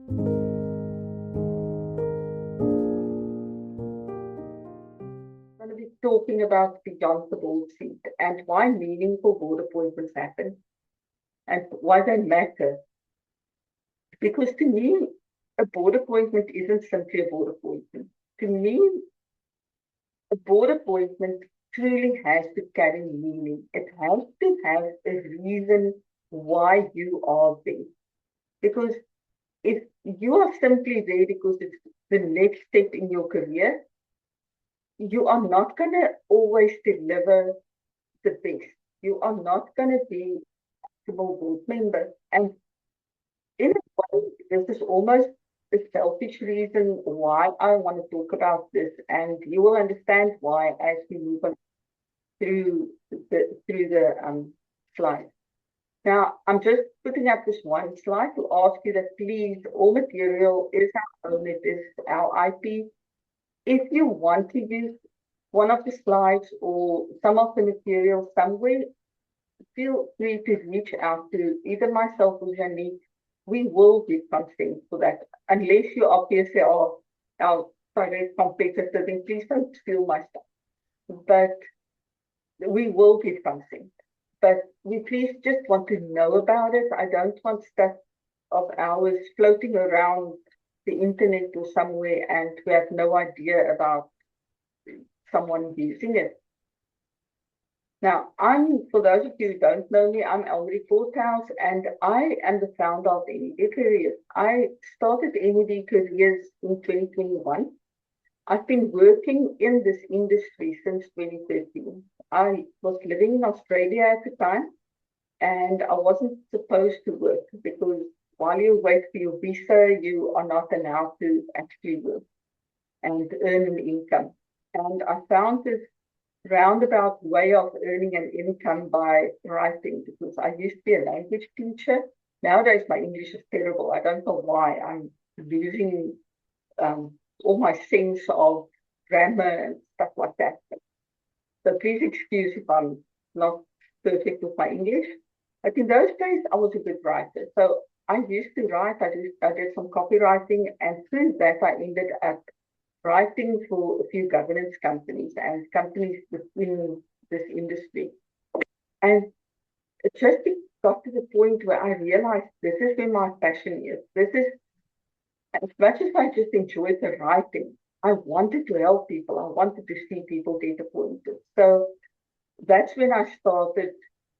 Going to be talking about beyond the board seat and why meaningful board appointments happen and why they matter. Because to me, a board appointment isn't simply a board appointment. To me, a board appointment truly has to carry meaning. It has to have a reason why you are there. Because if you are simply there because it's the next step in your career, you are not going to always deliver the best. You are not going to be a board member. And in a way, this is almost a selfish reason why I want to talk about this, and you will understand why as we move on through the slides. Now, I'm just putting up this one slide to ask you that please, all material is our own, it is our IP. If you want to use one of the slides or some of the material somewhere, feel free to reach out to either myself or Janine. We will give consent for that, unless you obviously are our direct competitors, then please don't steal my stuff. But we will give consent. But we please just want to know about it. I don't want stuff of ours floating around the internet or somewhere and we have no idea about someone using it. Now, for those of you who don't know me, I'm Elmarie Porthouse, and I am the founder of NED Careers. I started NED Careers in 2021. I've been working in this industry since 2013. I was living in Australia at the time, and I wasn't supposed to work because while you wait for your visa, you are not allowed to actually work and earn an income. And I found this roundabout way of earning an income by writing because I used to be a language teacher. Nowadays, my English is terrible. I don't know why. I'm losing all my sense of grammar and stuff like that. So please excuse if I'm not perfect with my English. But in those days, I was a good writer. So I used to write. I did some copywriting, and through that, I ended up writing for a few governance companies and companies within this industry. And it just got to the point where I realized this is where my passion is. This is, as much as I just enjoyed the writing, I wanted to help people. I wanted to see people get appointed. So that's when I started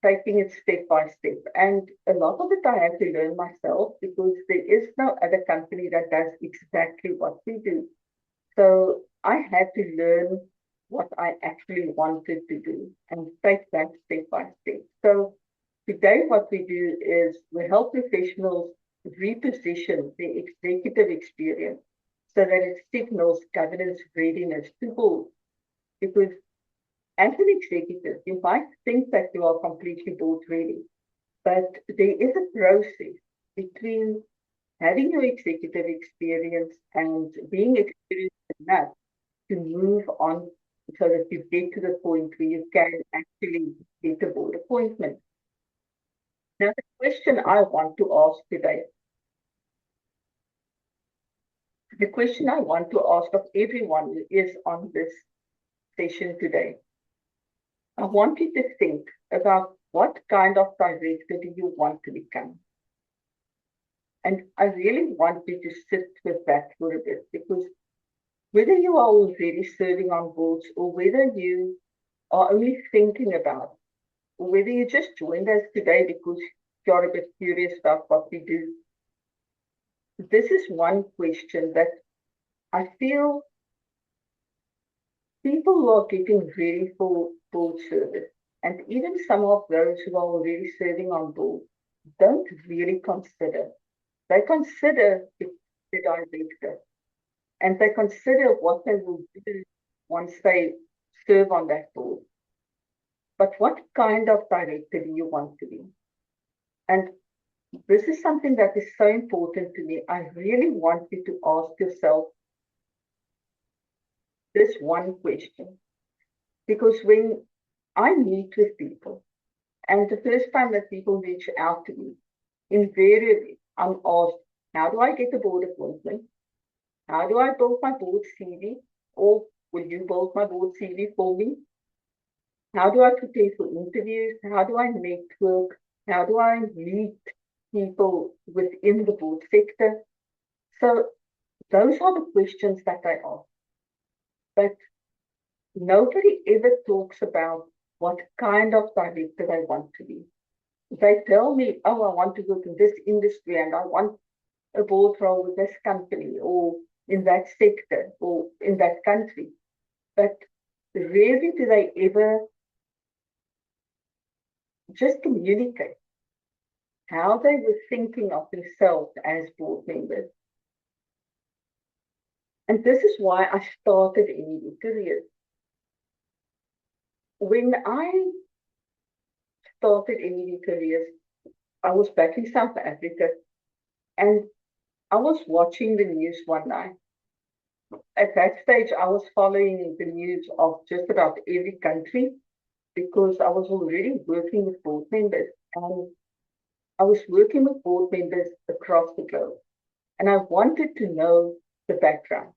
taking it step by step. And a lot of it I had to learn myself because there is no other company that does exactly what we do. So I had to learn what I actually wanted to do and take that step by step. So today what we do is we help professionals reposition their executive experience so that it signals governance readiness to board. Because as an executive, you might think that you are completely board ready, but there is a process between having your executive experience and being experienced enough to move on so that you get to the point where you can actually get a board appointment. Now, the question I want to ask today, the question I want to ask of everyone who is on this session today, I want you to think about what kind of director do you want to become? And I really want you to sit with that for a bit because whether you are already serving on boards or whether you are only thinking about, or whether you just joined us today because you're a bit curious about what we do, this is one question that I feel people are getting ready for board service. And even some of those who are already serving on board don't really consider. They consider the director and they consider what they will do once they serve on that board. But what kind of director do you want to be? And this is something that is so important to me. I really want you to ask yourself this one question. Because when I meet with people, and the first time that people reach out to me, invariably I'm asked, How do I get a board appointment? How do I build my board CV? Or will you build my board CV for me? How do I prepare for interviews? How do I network? How do I meet people within the board sector? So those are the questions that I ask. But nobody ever talks about what kind of director they want to be. They tell me, oh, I want to work in this industry and I want a board role with this company or in that sector or in that country. But rarely do they ever just communicate how they were thinking of themselves as board members. And this is why I started NED Careers. When I started NED Careers, I was back in South Africa and I was watching the news one night. At that stage, I was following the news of just about every country because I was already working with board members and I was working with board members across the globe. And I wanted to know the background.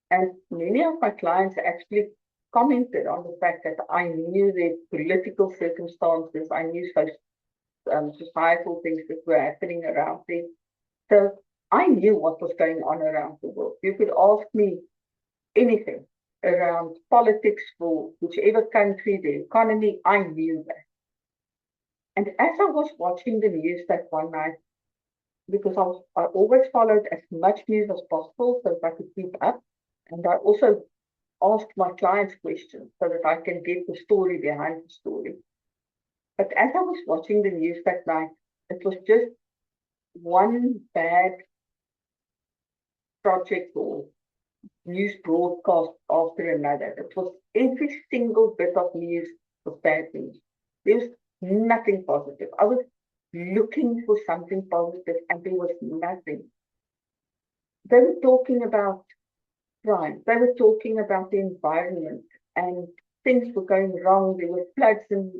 And many of my clients actually commented on the fact that I knew their political circumstances, I knew societal things that were happening around there. So I knew what was going on around the world. You could ask me anything around politics for whichever country, the economy, I knew that. And as I was watching the news that one night, because I always followed as much news as possible so that I could keep up, and I also asked my clients questions so that I can get the story behind the story. But as I was watching the news that night, it was just one bad project or news broadcast after another. It was every single bit of news was bad news. There was nothing positive. I was looking for something positive and there was nothing. They were talking about crime. They were talking about the environment and things were going wrong. There were floods and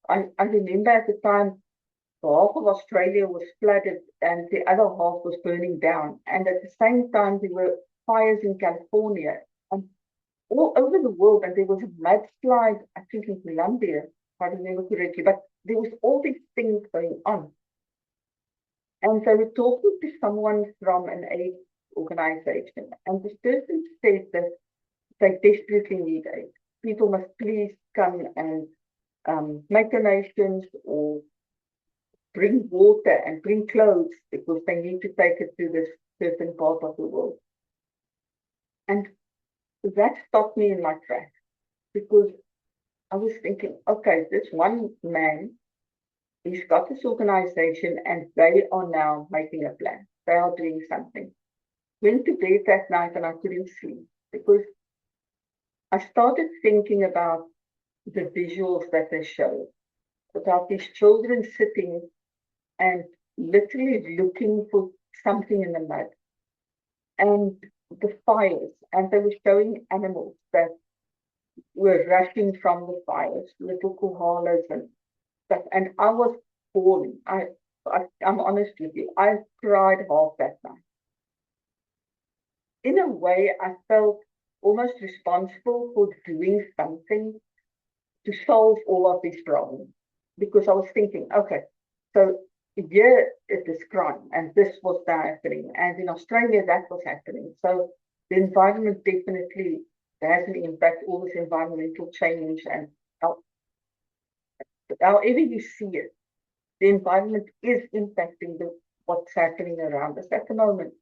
I remember at the time half of Australia was flooded and the other half was burning down. And at the same time, there were fires in California and all over the world. And there was a mudslide, I think in Colombia, if I remember correctly. But there was all these things going on. And they were talking to someone from an aid organization. And this person said that they desperately need aid. People must please come and make donations or bring water and bring clothes because they need to take it to this certain part of the world. And that stopped me in my tracks because I was thinking, okay, this one man, he's got this organization and they are now making a plan. They are doing something. Went to bed that night and I couldn't sleep because I started thinking about the visuals that they showed, about these children sitting and literally looking for something in the mud. And the fires, and they were showing animals that were rushing from the fires, little koalas and stuff. And I was falling. I'm honest with you, I cried half that night. In a way, I felt almost responsible for doing something to solve all of these problems because I was thinking, okay, so here it is crime and this was happening, and in Australia that was happening. So the environment definitely has an impact, all this environmental change, and however you see it, the environment is impacting what's happening around us at the moment.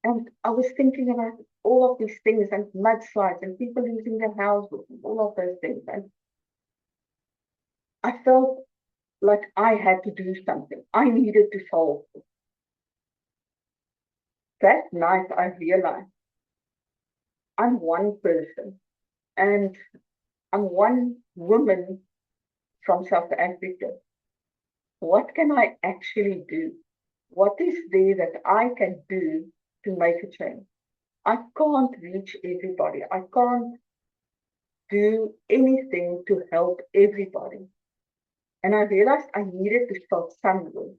And I was thinking about all of these things and mudslides and people losing their houses and all of those things. And I felt like I had to do something. I needed to solve it. That night I realized I'm one person and I'm one woman from South Africa. What can I actually do? What is there that I can do to make a change? I can't reach everybody. I can't do anything to help everybody. And I realized I needed to start somewhere.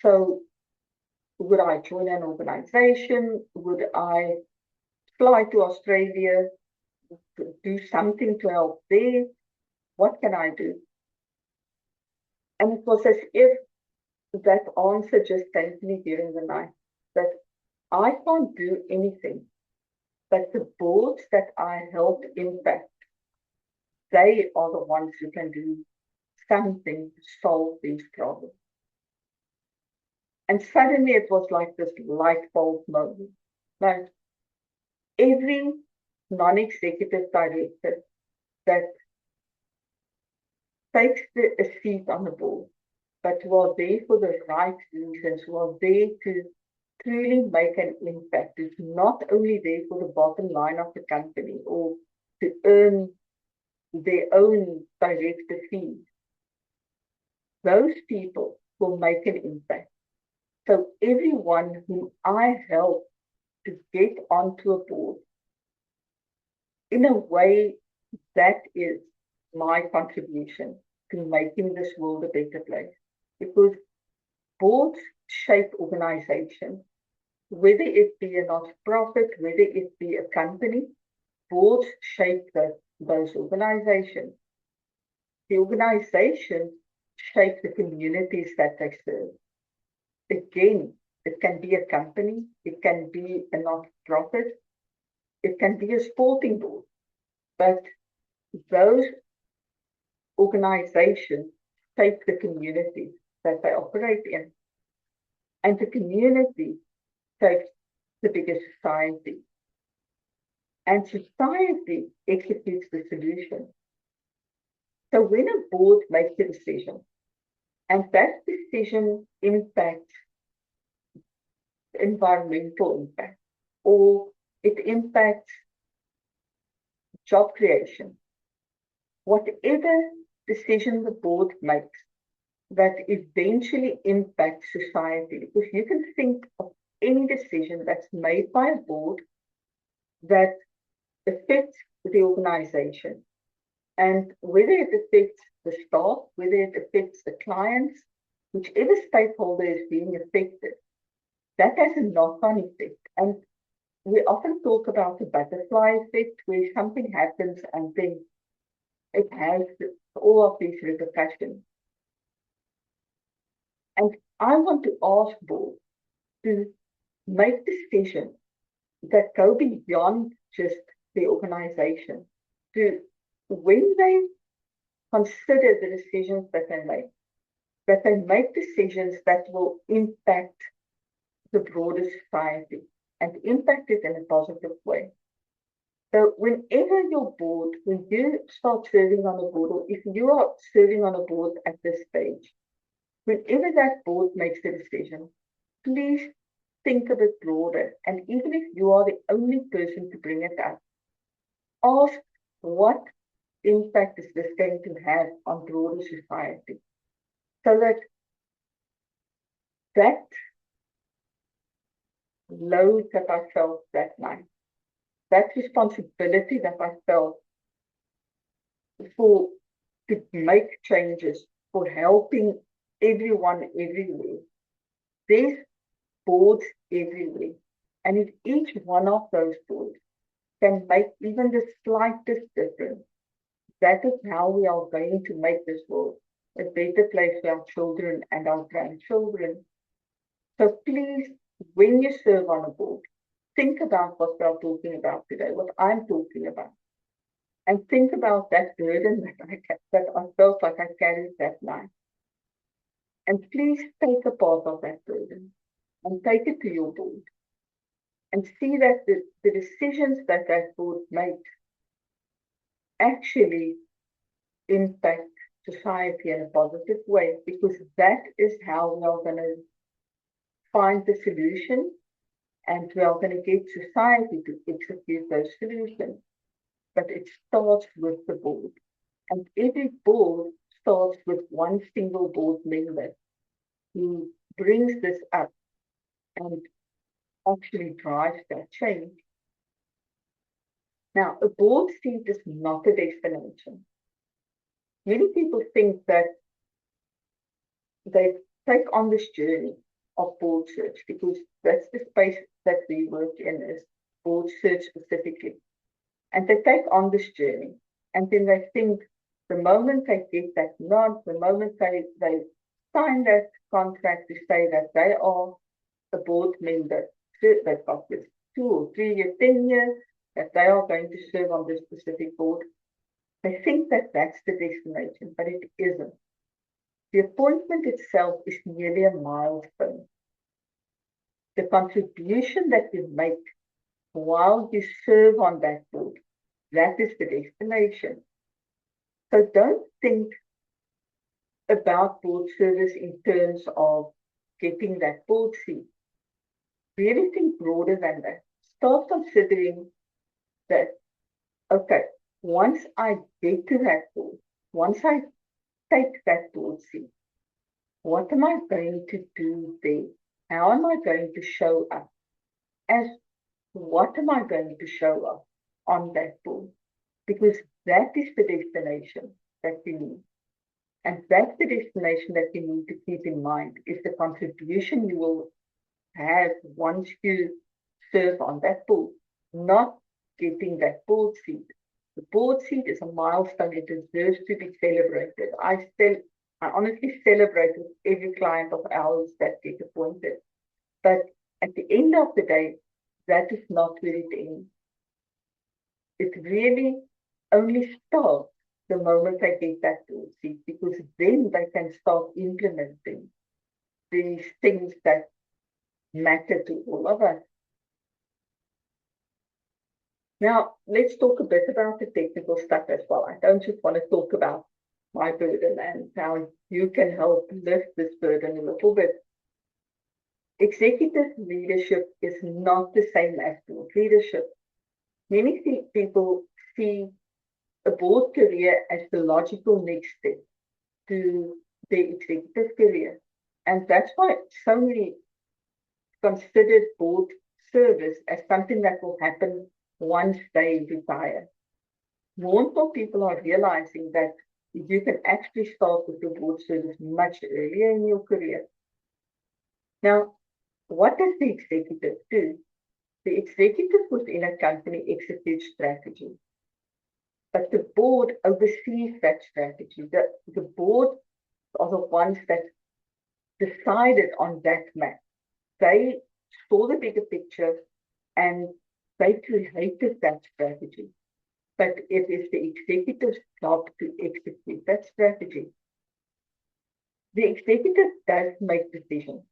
So would I join an organization? Would I fly to Australia to do something to help there? What can I do? And it was as if that answer just came to me during the night, that I can't do anything, but the boards that I helped impact, they are the ones who can do something to solve these problems. And suddenly it was like this light bulb moment. Like every non-executive director that takes a seat on the board, but who are there for the right reasons, who are there to truly make an impact, is not only there for the bottom line of the company or to earn their own director fees. Those people will make an impact. So everyone whom I help to get onto a board, in a way, that is my contribution to making this world a better place. Because boards shape organizations, whether it be a not-profit, whether it be a company, boards shape those organizations. The organizations shape the communities that they serve. Again, it can be a company, it can be a not-profit, it can be a sporting board, but those organizations shape the communities that they operate in. And the community shapes the bigger society. And society executes the solution. So when a board makes a decision, and that decision impacts environmental impact, or it impacts job creation, whatever decision the board makes that eventually impacts society, because you can think of any decision that's made by a board that affects the organization, and whether it affects the staff, whether it affects the clients, whichever stakeholder is being affected, that has a knock-on effect. And we often talk about the butterfly effect, where something happens and then it has all of these repercussions. And I want to ask boards to make decisions that go beyond just the organization, to when they consider the decisions that they make decisions that will impact the broader society and impact it in a positive way. So whenever your board, when you start serving on a board, or if you are serving on a board at this stage, whenever that board makes a decision, please think a bit broader. And even if you are the only person to bring it up, ask what impact is this going to have on broader society, so that that load that I felt that night, that responsibility that I felt for to make changes, for helping everyone everywhere. There's boards everywhere. And if each one of those boards can make even the slightest difference, that is how we are going to make this world a better place for our children and our grandchildren. So please, when you serve on a board, think about what we're talking about today, what I'm talking about. And think about that burden that I felt like I carried that night. And please take a part of that burden and take it to your board. And see that the decisions that that board makes actually impact society in a positive way, because that is how we are going to find the solution, and we are going to get society to execute those solutions. But it starts with the board. And every board starts with one single board member who brings this up and actually drives that change. Now, a board seat is not a destination. Many people think that they take on this journey of board search, because that's the space that we work in, is board search specifically. And they take on this journey, and then they think the moment they get that nod, the moment they sign that contract to say that they are a board member, they've got this 2 or 3 year tenure, that they are going to serve on this specific board. They think that that's the destination, but it isn't. The appointment itself is merely a milestone. The contribution that you make while you serve on that board, that is the destination. So don't think about board service in terms of getting that board seat. Really think broader than that. Start considering that, okay, once I get to that board, once I take that board seat, what am I going to do there? How am I going to show up? As what am I going to show up on that board? Because that is the destination that you need. And that's the destination that you need to keep in mind, is the contribution you will have once you serve on that board, not getting that board seat. The board seat is a milestone. It deserves to be celebrated. I honestly celebrate with every client of ours that gets appointed. But at the end of the day, that is not where it ends. It really only starts the moment they get that board seat, because then they can start implementing these things that matter to all of us. Now, let's talk a bit about the technical stuff as well. I don't just want to talk about my burden and how you can help lift this burden a little bit. Executive leadership is not the same as board leadership. Many people see a board career as the logical next step to their executive career. And that's why so many considered board service as something that will happen once they retire. More and more people are realizing that you can actually start with your board service much earlier in your career. Now, what does the executive do? The executive within a company executes strategy, but the board oversees that strategy. The board are the ones that decided on that map. They saw the bigger picture and they created that strategy. But it is the executive's job to execute that strategy. The executive does make decisions.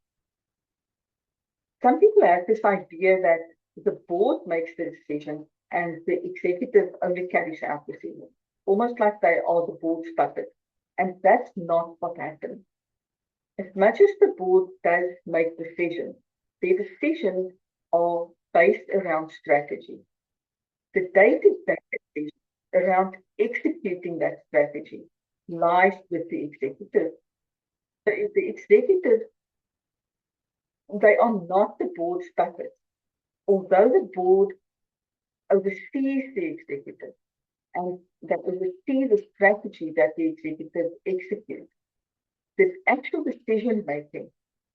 Some people have this idea that the board makes the decision and the executive only carries out the decision, almost like they are the board's puppet. And that's not what happens. As much as the board does make decisions, their decisions are based around strategy. The day-to-day decision around executing that strategy lies with the executive. So if the executive, they are not the board's puppets. Although the board oversees the executive and that oversees the strategy that the executive executes, the actual decision making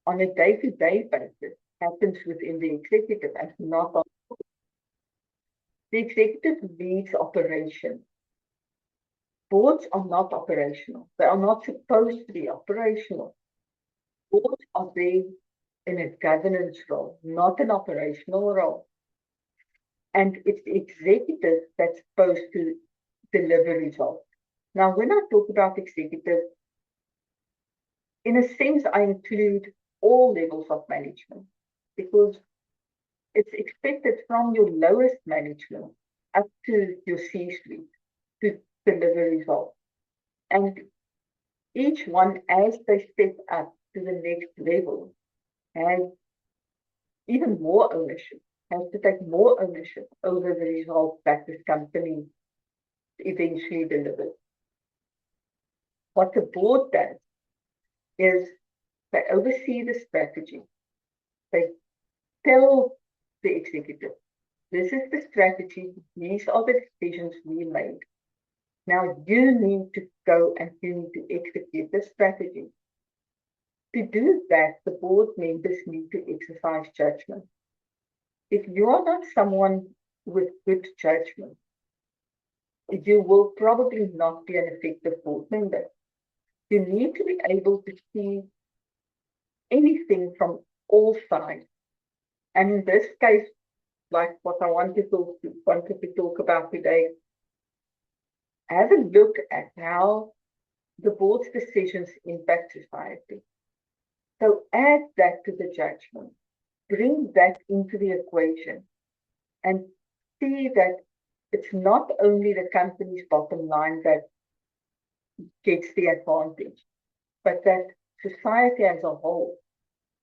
on a day-to-day basis happens within the executive and not on the board. The executive leads operations. Boards are not operational. They are not supposed to be operational. Boards are there in a governance role, not an operational role. And it's the executive that's supposed to deliver results. Now, when I talk about executive, in a sense, I include all levels of management, because it's expected from your lowest management up to your C-suite to deliver results. And each one, as they step up to the next level, has even more ownership, has to take more ownership over the results that this company eventually delivers. What the board does is they oversee the strategy. They tell the executive, this is the strategy, these are the decisions we made. Now you need to go and you need to execute the strategy. To do that, the board members need to exercise judgment. If you are not someone with good judgment, you will probably not be an effective board member. You need to be able to see anything from all sides. And in this case, like what I wanted to talk about today, have a look at how the board's decisions impact society. So add that to the judgment, bring that into the equation, and see that it's not only the company's bottom line that gets the advantage, but that society as a whole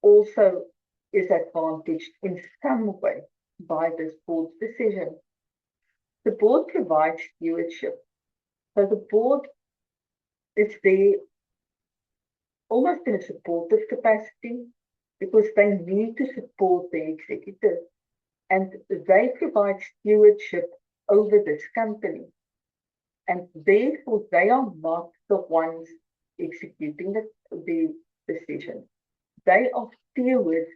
also is advantaged in some way by this board's decision. The board provides stewardship. So the board is there almost in a supportive capacity because they need to support the executive and they provide stewardship over this company. And therefore, they are not the ones executing the decision. They are stewards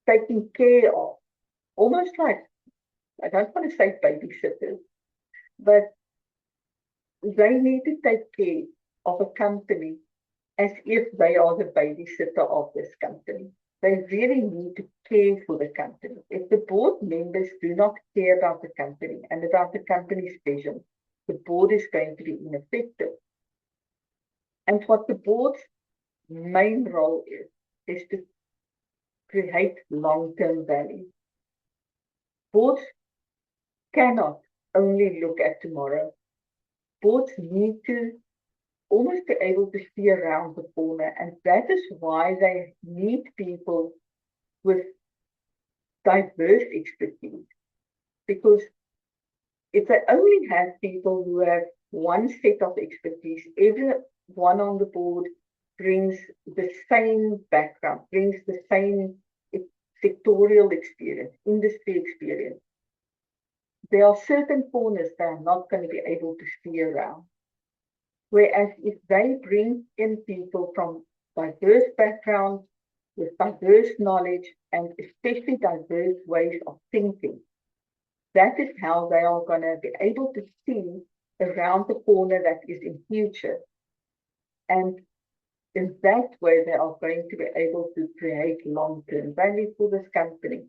taking care of, almost like, I don't want to say babysitters, but they need to take care of a company as if they are the babysitter of this company. They really need to care for the company. If the board members do not care about the company and about the company's vision, the board is going to be ineffective. And what the board's main role is to create long-term value. Boards cannot only look at tomorrow. Boards need to almost be able to see around the corner, and that is why they need people with diverse expertise. Because if they only have people who have one set of expertise, everyone on the board brings the same background, brings the same sectorial experience, industry experience. There are certain corners that are not going to be able to see around. Whereas if they bring in people from diverse backgrounds, with diverse knowledge, and especially diverse ways of thinking, that is how they are going to be able to see around the corner that is in future. And in that way, they are going to be able to create long-term value for this company.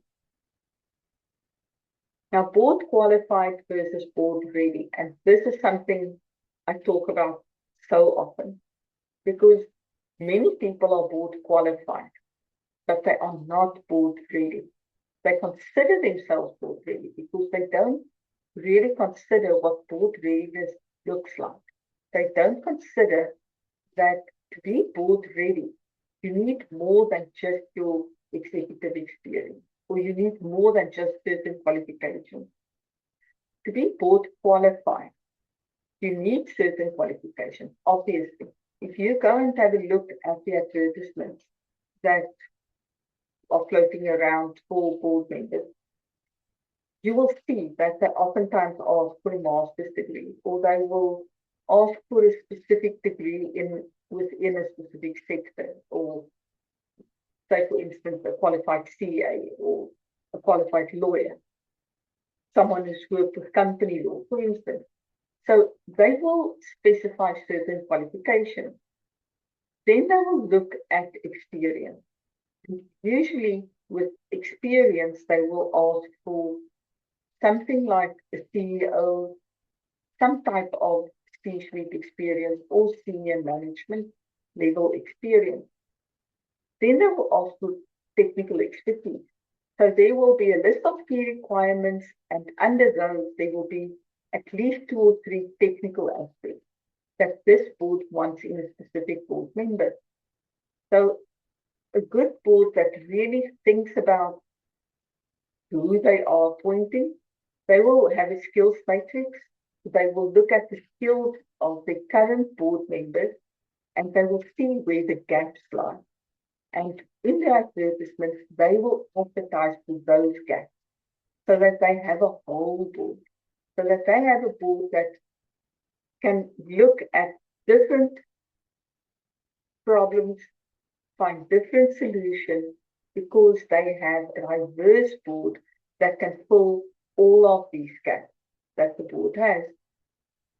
Now, board qualified versus board ready. And this is something I talk about so often because many people are board qualified, but they are not board ready. They consider themselves board ready because they don't really consider what board readiness looks like. They don't consider that to be board ready, you need more than just your executive experience, or you need more than just certain qualifications. To be board qualified, you need certain qualifications, obviously. If you go and have a look at the advertisements that are floating around for board members, you will see that they oftentimes ask for a master's degree, or they will ask for a specific degree within a specific sector, or say, for instance, a qualified CA or a qualified lawyer, someone who's worked with company law, for instance. So they will specify certain qualifications. Then they will look at experience. Usually with experience, they will ask for something like a CEO, some type of C-suite experience or senior management level experience. Then they will ask for technical expertise. So there will be a list of key requirements, and under those, there will be at least 2 or 3 technical aspects that this board wants in a specific board member. So a good board that really thinks about who they are appointing, they will have a skills matrix. They will look at the skills of the current board members, and they will see where the gaps lie. And in their advertisements, they will advertise for those gaps so that they have a whole board, so that they have a board that can look at different problems find different solutions because they have a diverse board that can fill all of these gaps that the board has.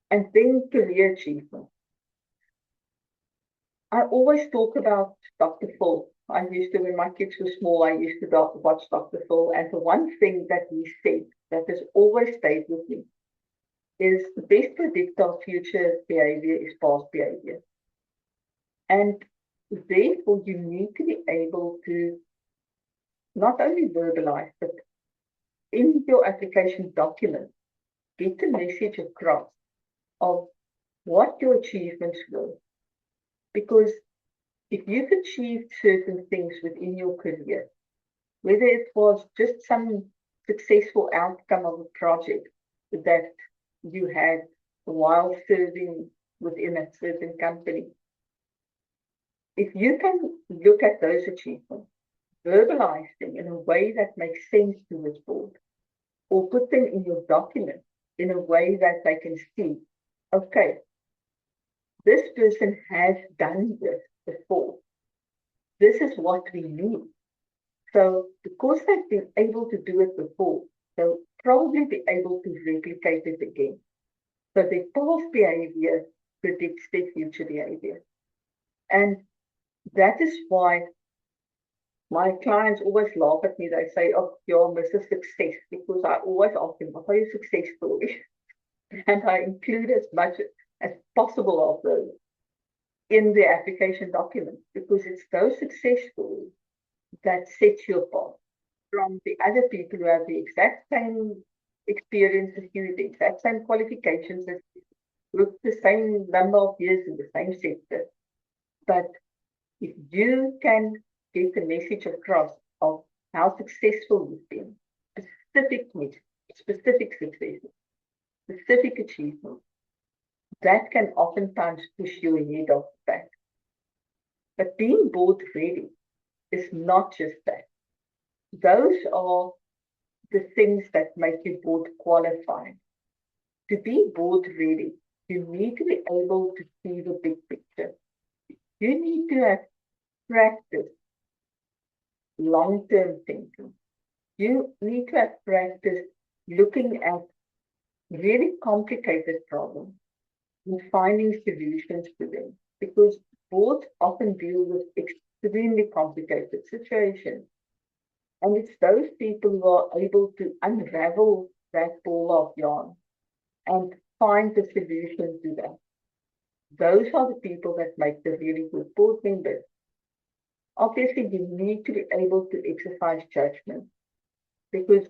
And then career achievement. I always talk about Dr. Phil. I used to, when my kids were small, I used to watch Dr. Phil. And the one thing that he said that has always stayed with me is the best predictor of future behavior is past behavior. And therefore, you need to be able to not only verbalize, but in your application document, get the message across of what your achievements were. Because if you've achieved certain things within your career, whether it was just some successful outcome of a project that you had while serving within a certain company, if you can look at those achievements, verbalize them in a way that makes sense to this board, or put them in your document in a way that they can see, okay, this person has done this before. This is what we need. So because they've been able to do it before, they'll probably be able to replicate it again. So their past behavior predicts their future behavior. And that is why my clients always laugh at me. They say, oh, you're Mrs. Success, because I always ask them, what are your success stories? And I include as much as possible of those in the application document, because it's those success stories that set you apart from the other people who have the exact same experience as you, the exact same qualifications as you, with the same number of years in the same sector. But if you can get the message across of how successful you've been, specific successes, specific achievements, that can oftentimes push you ahead of the pack. But being board ready is not just that. Those are the things that make you board qualified. To be board ready, you need to be able to see the big picture. You need to have practiced long-term thinking. You need to have practiced looking at really complicated problems and finding solutions to them, because boards often deal with extremely complicated situations. And it's those people who are able to unravel that ball of yarn and find the solution to that. Those are the people that make the really good board members. Obviously, you need to be able to exercise judgment, because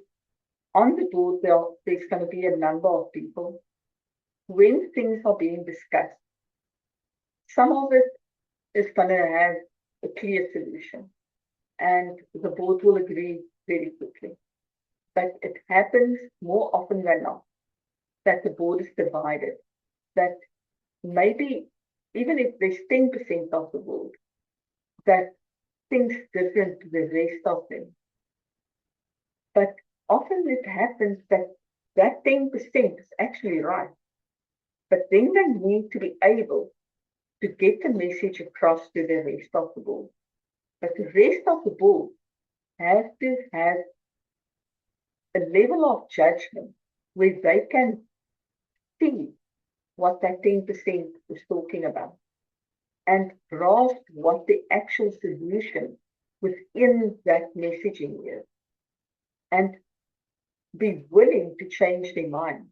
on the board, there's going to be a number of people. When things are being discussed, some of it is going to have a clear solution, and the board will agree very quickly. But it happens more often than not that the board is divided, that maybe even if there's 10% of the board that thinks different to the rest of them. But often it happens that that 10% is actually right. But then they need to be able to get the message across to the rest of the board. But the rest of the board has to have a level of judgment where they can see what that 10% is talking about and grasp what the actual solution within that messaging is, and be willing to change their mind.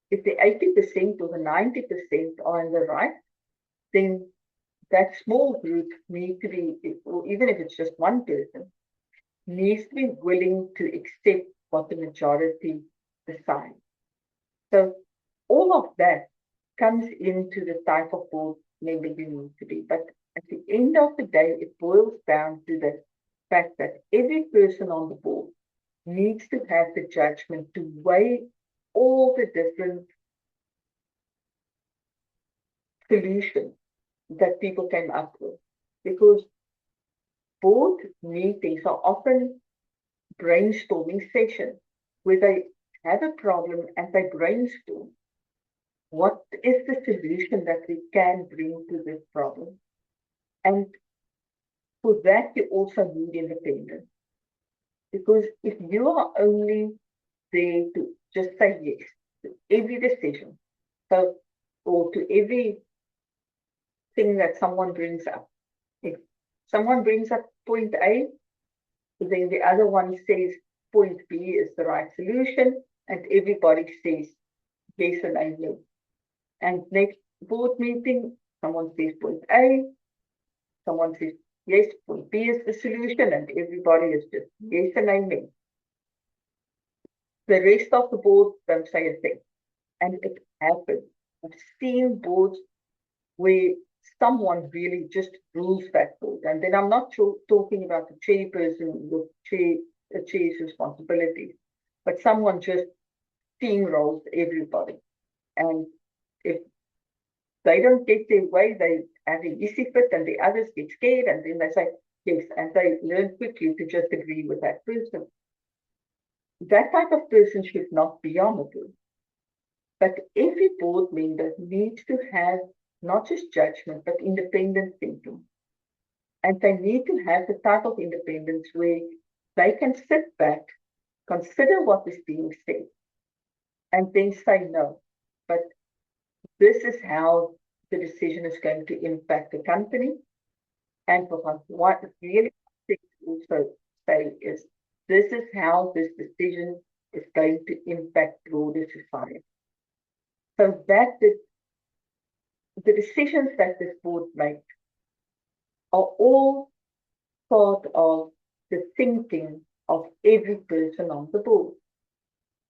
If the 80% or the 90% are in the right, then that small group needs to be, or even if it's just one person, needs to be willing to accept what the majority decides. So all of that comes into the type of board member you need to be. But at the end of the day, it boils down to the fact that every person on the board needs to have the judgment to weigh all the different solutions that people came up with. Because board meetings are often brainstorming sessions where they have a problem and they brainstorm. What is the solution that we can bring to this problem? And for that, you also need independence. Because if you are only there to just say yes to every decision, so, or to every thing that someone brings up. If someone brings up point A, then the other one says point B is the right solution, and everybody says yes and no. And next board meeting, someone says point A, someone says yes, point B is the solution, and everybody is just yes and no. The rest of the board don't say a thing. And it happens. I've seen boards where someone really just rules that board. And then I'm not talking about the chairperson, the chair's responsibilities, but someone just steamrolls everybody. And if they don't get their way, they have a hissy fit and the others get scared and then they say yes, and they learn quickly to just agree with that person. That type of person should not be on the board. But every board member needs to have not just judgment, but independent thinking. And they need to have the type of independence where they can sit back, consider what is being said, and then say no. But this is how the decision is going to impact the company. And what really also say is this is how this decision is going to impact broader society. So that the decisions that this board makes are all part of the thinking of every person on the board.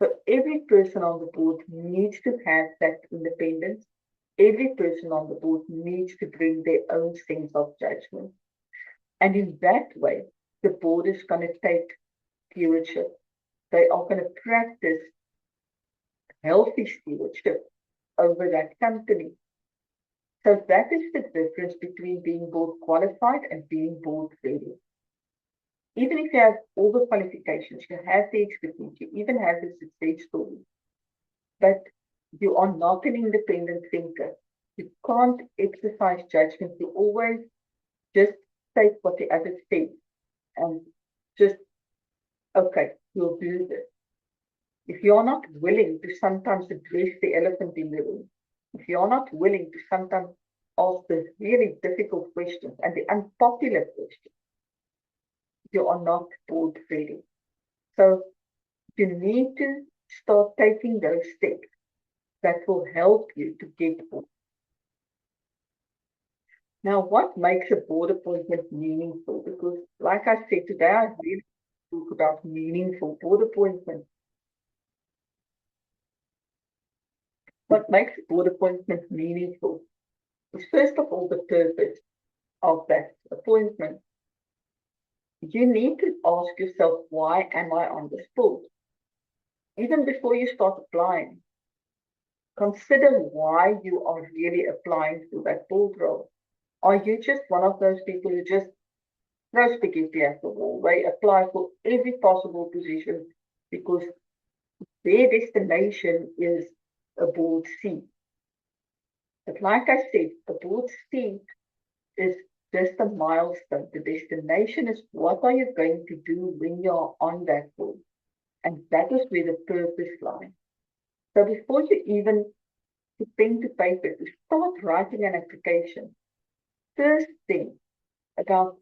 So every person on the board needs to have that independence. Every person on the board needs to bring their own sense of judgment. And in that way, the board is going to take stewardship. They are going to practice healthy stewardship over that company. So that is the difference between being board qualified and being board ready. Even if you have all the qualifications, you have the expertise, you even have the success story, but you are not an independent thinker. You can't exercise judgment. You always just take what the other says and just, okay, you'll do this. If you're not willing to sometimes address the elephant in the room, if you're not willing to sometimes ask the really difficult questions and the unpopular questions, you are not board ready. So you need to start taking those steps that will help you to get board. Now, what makes a board appointment meaningful? Because like I said today, I really talk about meaningful board appointments. What makes a board appointment meaningful is first of all the purpose of that appointment. You need to ask yourself, why am I on this board? Even before you start applying, consider why you are really applying to that board role. Are you just one of those people who just throw spaghetti at the wall? They apply for every possible position because their destination is a board seat. But like I said, a board seat is just a milestone. The destination is what are you going to do when you're on that board? And that is where the purpose lies. So before you even put pen to paper to start writing an application, first think about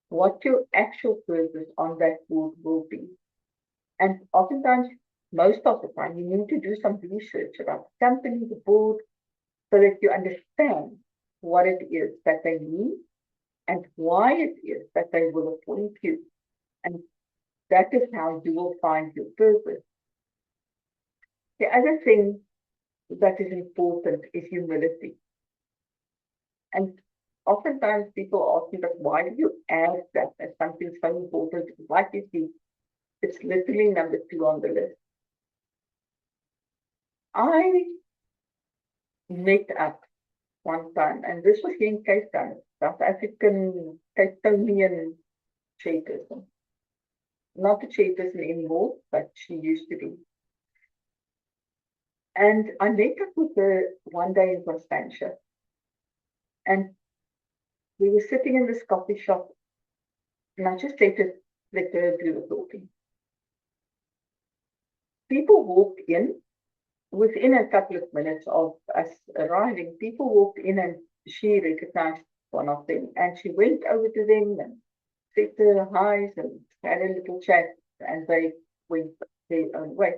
what your actual purpose on that board will be. And oftentimes, most of the time, you need to do some research about the company, the board, so that you understand what it is that they need and why it is that they will appoint you. And that is how you will find your purpose. The other thing that is important is humility. And oftentimes people ask me, but why do you add that as something so important? Like you see, it's literally number 2 on the list. I met up one time, and this was here in Cape Town, South African Cape Townian chairperson. Not the chairperson anymore, but she used to be. And I met up with her one day in Constantia. And we were sitting in this coffee shop, And I just let her do the talking. People walked in. Within a couple of minutes of us arriving, people walked in and she recognized one of them. And she went over to them and said their highs and had a little chat, and they went their own way.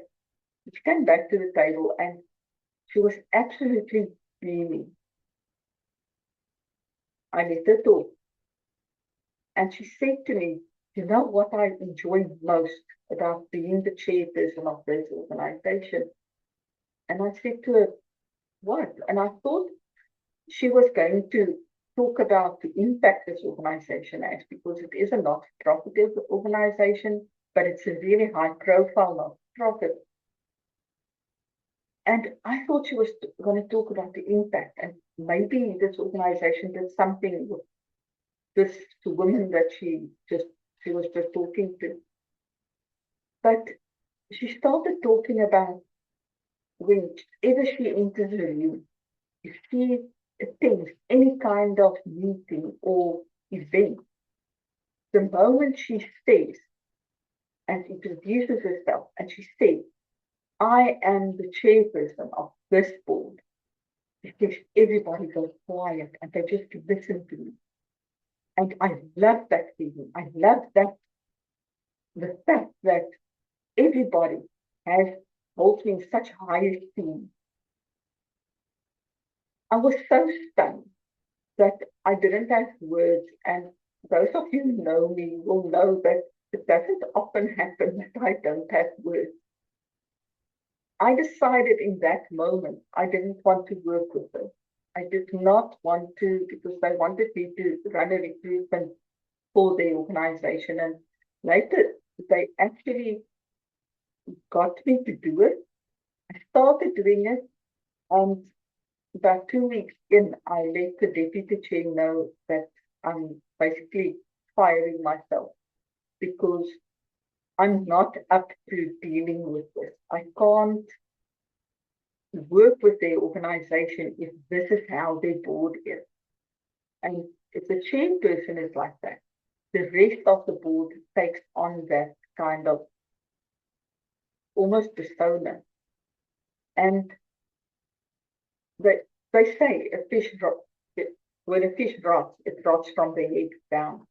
She came back to the table and she was absolutely beaming. I let her talk. And she said to me, you know what I enjoy most about being the chairperson of this organization? And I said to her, what? And I thought she was going to talk about the impact this organization has, because it is a not-for-profit organization, but it's a really high-profile not-for-profit. And I thought she was going to talk about the impact, and maybe this organization did something with this woman that she was just talking to. But she started talking about whenever she enters a room, if she attends any kind of meeting or event, the moment she stays and introduces herself and she says, I am the chairperson of this board, because everybody goes quiet and they just listen to me. And I love that feeling. I love that the fact that everybody holds me in such high esteem. I was so stunned that I didn't have words, and those of you who know me will know that it doesn't often happen that I don't have words. I decided in that moment I didn't want to work with her. I did not want to, because they wanted me to run a recruitment for the organization, and later they actually got me to do it. I started doing it, and about 2 weeks in, I let the deputy chair know that I'm basically firing myself because I'm not up to dealing with this. I can't work with their organization if this is how their board is. And if the chairperson is like that, the rest of the board takes on that kind of almost persona. And they say when a fish rots, it rots from the head down.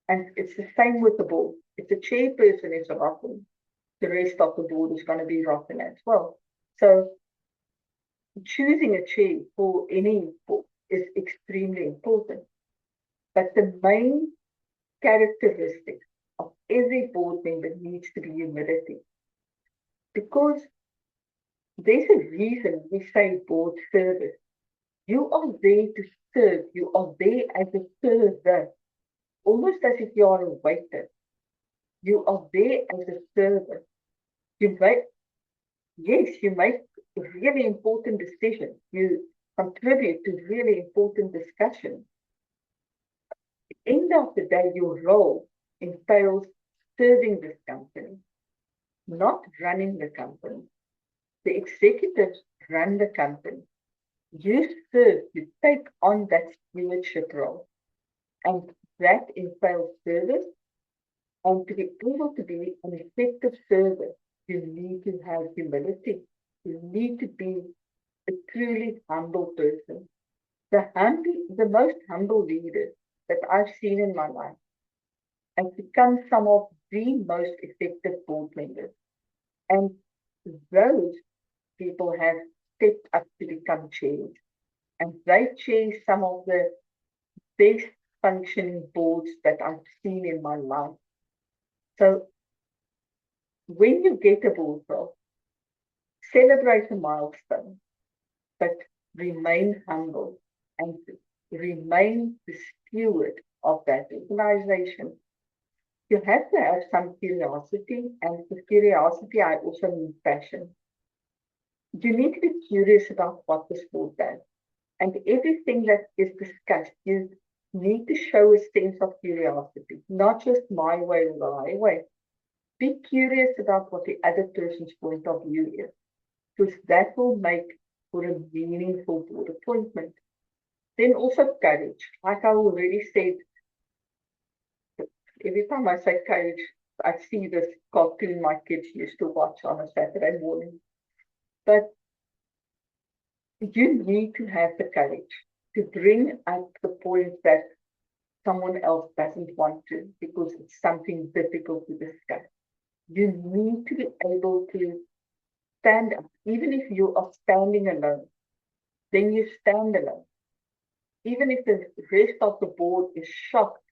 And it's the same with the board. If the chairperson is rotten, the rest of the board is going to be rotten as well. So choosing a chair for any board is extremely important. But the main characteristic of every board member needs to be humility. Because there's a reason we say board service. You are there to serve. You are there as a server, almost as if you are a waiter. You are there as a server. You make really important decisions. You contribute to really important discussions. At the end of the day, your role entails serving this company, not running the company. The executives run the company. You serve, you take on that stewardship role. And that entails service. And to be able to be an effective server, you need to have humility. You need to be a truly humble person. The most humble leaders that I've seen in my life have become some of the most effective board members. And those people have stepped up to become chairs. And they chair some of the best functioning boards that I've seen in my life. So when you get a board role, celebrate a milestone, but remain humble and remain the steward of that organization. You have to have some curiosity, and with curiosity, I also mean passion. You need to be curious about what the sport does. And everything that is discussed, you need to show a sense of curiosity, not just my way or the highway. Be curious about what the other person's point of view is, because that will make for a meaningful board appointment. Then also courage. Like I already said, Every time I say courage, I see this cartoon my kids used to watch on a Saturday morning. But you need to have the courage to bring up the point that someone else doesn't want to because it's something difficult to discuss. You need to be able to stand up, even if you are standing alone, then you stand alone. Even if the rest of the board is shocked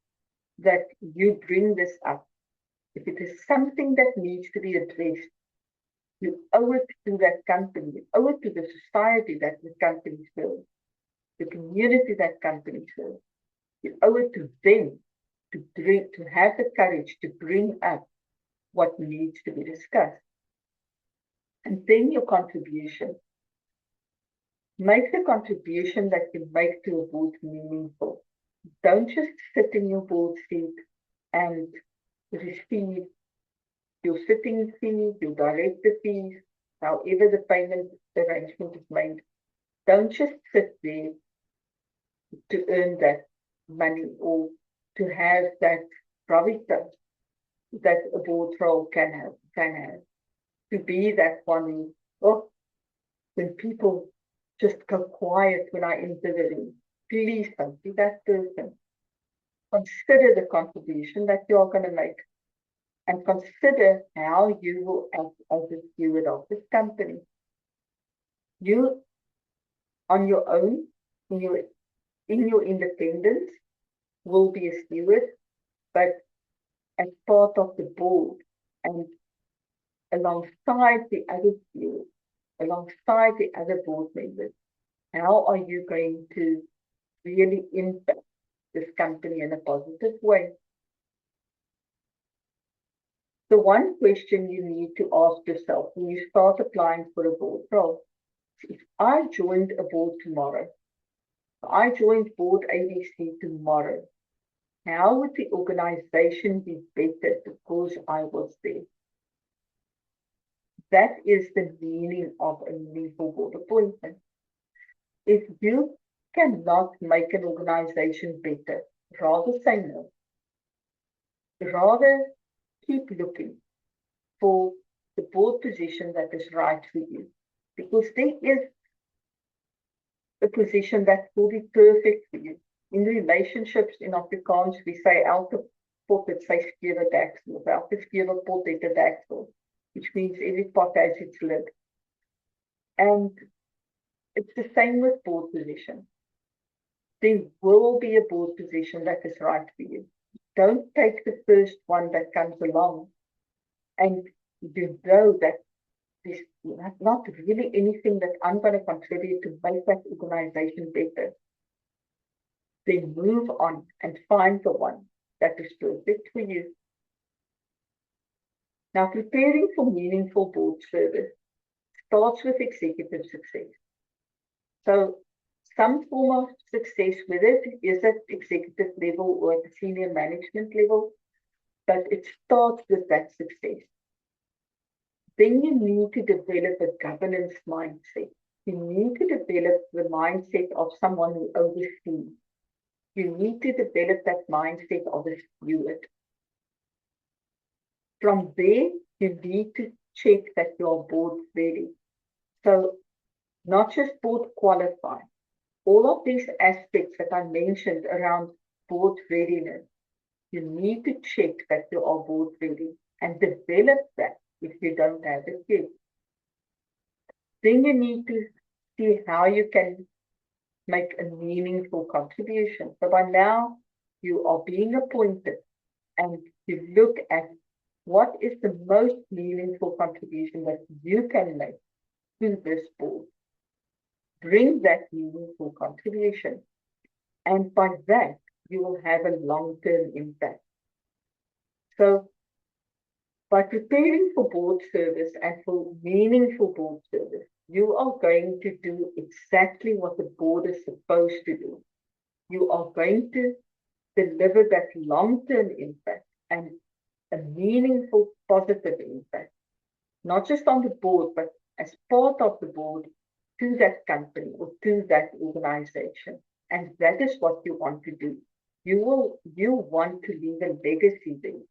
that you bring this up, if it is something that needs to be addressed, you owe it to that company, you owe it to the society that the company serves, the community that company serves. You owe it to them to have the courage to bring up what needs to be discussed. And then your contribution. Make the contribution that you make to a board meaningful. Don't just sit in your board seat and receive your sitting fees, your director fees, however the payment arrangement is made. Don't just sit there to earn that money or to have that gravitas that a board role can have. To be that one who, when people just go quiet when I enter the room, please don't be that person. Consider the contribution that you're going to make and consider how you will act as a steward of this company. You, on your own, in your independence, will be a steward, but as part of the board and alongside the other stewards, alongside the other board members, how are you going to really impact this company in a positive way? The one question you need to ask yourself when you start applying for a board role is, if I joined a board tomorrow, if I joined board ABC tomorrow, how would the organization be better because I was there? That is the meaning of a meaningful board appointment. If you cannot make an organization better, rather say no. Rather keep looking for the board position that is right for you. Because there is a position that will be perfect for you. In relationships in Afrikaans, we say elke pot het sy skewe deksel, of elke skewe pot het 'n deksel, which means every pot has its lid. And it's the same with board position. There will be a board position that is right for you. Don't take the first one that comes along and you know that there's not really anything that I'm going to contribute to make that organization better. Then move on and find the one that is perfect for you. Now, preparing for meaningful board service starts with executive success. So some form of success, whether it is at executive level or at the senior management level, but it starts with that success. Then you need to develop a governance mindset. You need to develop the mindset of someone who oversees. You need to develop that mindset of a steward. From there, you need to check that you're board ready. So not just board qualified. All of these aspects that I mentioned around board readiness, you need to check that you are board ready and develop that if you don't have it yet. Then you need to see how you can make a meaningful contribution. So by now, you are being appointed and you look at what is the most meaningful contribution that you can make to this board. Bring that meaningful contribution. And by that, you will have a long-term impact. So by preparing for board service and for meaningful board service, you are going to do exactly what the board is supposed to do. You are going to deliver that long-term impact and a meaningful positive impact, not just on the board, but as part of the board to that company or to that organization. And that is what you want to do. you want to leave a legacy there.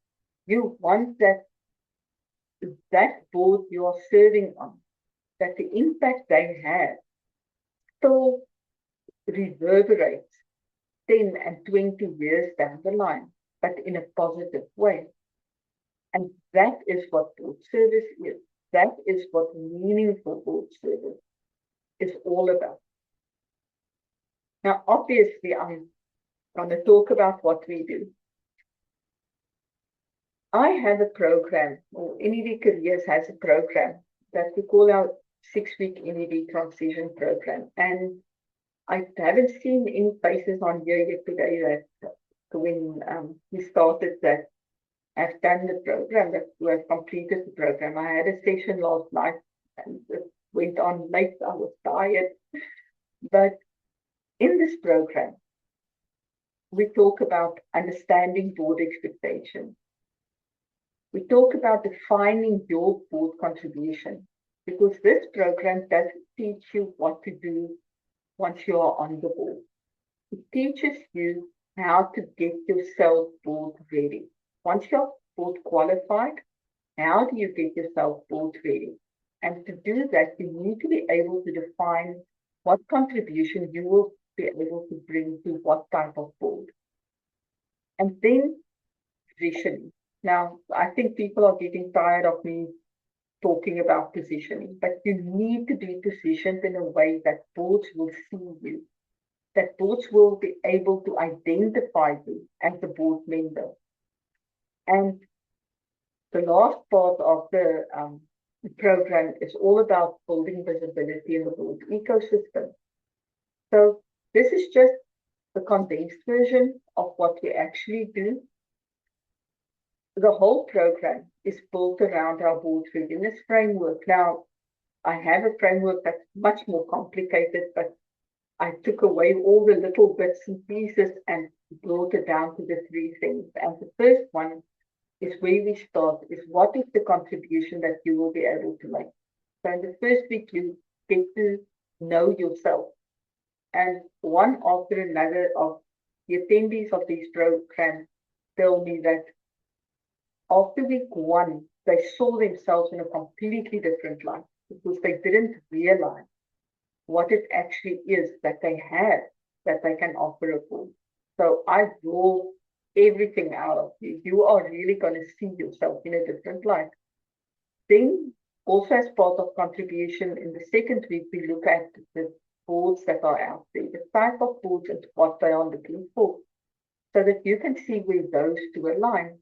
You want that board you are serving on, that the impact they have still reverberates 10 and 20 years down the line, but in a positive way. And that is what board service is. That is what meaningful board service is all about. Now, obviously, I'm going to talk about what we do. I have a program, or NED Careers has a program that we call our 6-week NED transition program. And I haven't seen any faces on here yet today that when we started that have done the program, that who have completed the program. I had a session last night and it went on late. I was tired. But in this program, we talk about understanding board expectations. We talk about defining your board contribution, because this program doesn't teach you what to do once you are on the board. It teaches you how to get yourself board ready. Once you're board qualified, how do you get yourself board ready? And to do that, you need to be able to define what contribution you will be able to bring to what type of board. And then positioning. Now, I think people are getting tired of me talking about positioning, but you need to be positioned in a way that boards will see you, that boards will be able to identify you as a board member. And the last part of the program is all about building visibility in the board ecosystem. So this is just the condensed version of what we actually do. The whole program is built around our board readiness framework. Now, I have a framework that's much more complicated, but I took away all the little bits and pieces and brought it down to the 3 things. And the first one is where we start, is what is the contribution that you will be able to make. So in the first week, you get to know yourself. And one after another of the attendees of these programs tell me that after week 1, they saw themselves in a completely different light because they didn't realize what it actually is that they have that they can offer a board. So I draw everything out of you. You are really going to see yourself in a different light. Then, also as part of contribution, in the second week, we look at the boards that are out there, the type of boards and what they are looking for, so that you can see where those two align.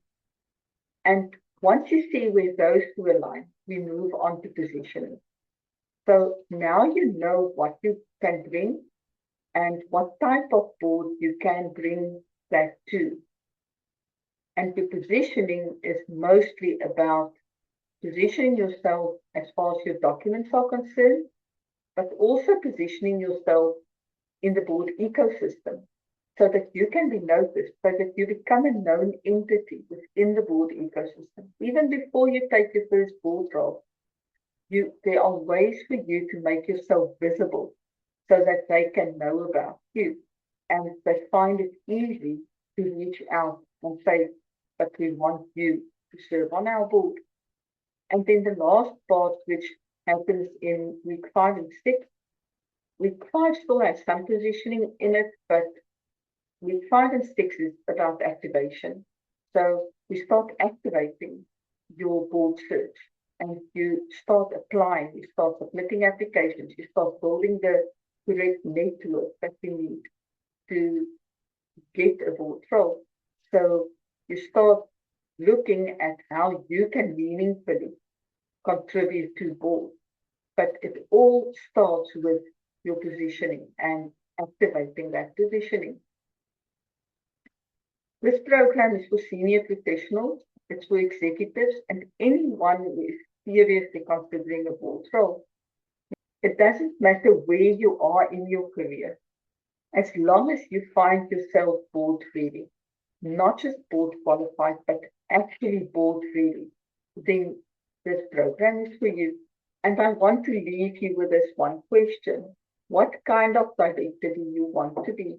And once you see where those two align, we move on to positioning. So now you know what you can bring and what type of board you can bring that to. And the positioning is mostly about positioning yourself as far as your documents are concerned, but also positioning yourself in the board ecosystem so that you can be noticed, so that you become a known entity within the board ecosystem. Even before you take your first board role, there are ways for you to make yourself visible so that they can know about you. And they find it easy to reach out and say, but we want you to serve on our board. And then the last part, which happens in week 5 and 6, week 5 still has some positioning in it, but week 5 and 6 is about activation. So we start activating your board search and you start applying, you start submitting applications, you start building the correct network that you need to get a board role. So you start looking at how you can meaningfully contribute to board. But it all starts with your positioning and activating that positioning. This program is for senior professionals, it's for executives, and anyone who is seriously considering a board role. It doesn't matter where you are in your career, as long as you find yourself board ready, not just board qualified, but actually board ready, then this program is for you. And I want to leave you with this one question. What kind of director do you want to be?